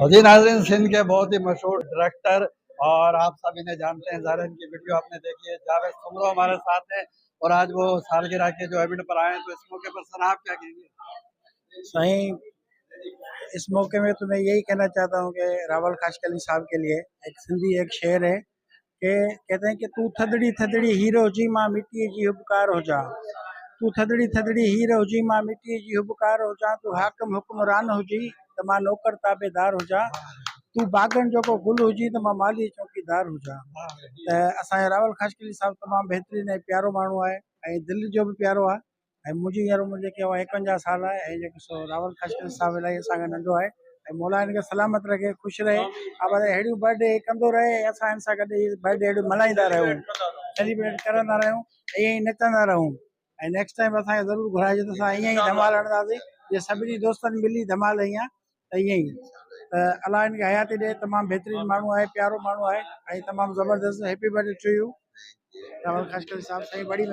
और जी नाज़रीन, सिंध के बहुत ही मशहूर डायरेक्टर और आप सभी ने जानते हैं, ज़ाहिर इनकी वीडियो आपने देखी है, जावेद सुमरो हमारे साथ हैं और आज वो सालगिरह के जो इवेंट पर आए हैं, तो इस मौके पर सर आप क्या कहेंगे? सही, इस मौके में तो मैं यही कहना चाहता हूँ कि रावल खाशकली साहब के लिए एक सिंधी एक शेर है कि कहते हैं कि तू थदड़ी थदड़ी हीरो जी मां मिट्टी जी उपकार हो जा। तू थदड़ी थदड़ी हीरो जी मां मिट्टी जी उपकार हो जा। तू हाकम हुक्मरान हुजी त मां नौकर ताबेदार हो जा। तू बागन जो को गुल हुजी त मां माली चौकीदार हो जा। त असांजो रावल खाशकली साहब तमामु बहितरीन ऐं प्यारो माण्हू आहे ऐं दिलि जो बि प्यारो आहे। ऐं मुंहिंजी हींअर उमिरि जेकी आहे 51 साल आहे ऐं जेको सो रावल खाशकली साहब इलाही असांखां नंढो आहे ऐं मौला हिनखे सलामत रखे, ख़ुशि रहे, पर अहिड़ियूं बर्थडे कंदो रहे ऐं असां हिन सां गॾु बर्थडे अहिड़ियूं मल्हाईंदा रहूं, सेलिब्रेट करंदा रहूं, ईअं ई नचंदा रहूं। ऐं नेक्स्ट टाइम असांखे ज़रूरु घुराइजो त असां ईअं ई धमाल हणंदासीं, जीअं सभिनी दोस्तनि मिली धमाल ईअं त ईअं ई त अलाह हिनखे हयाती ॾिए। तमामु बहितरीनु माण्हू आहे, प्यारो माण्हू आहे ऐं तमामु ज़बरदस्त। Happy birthday to you Rawal Khashkali साहब। साईं बड़ी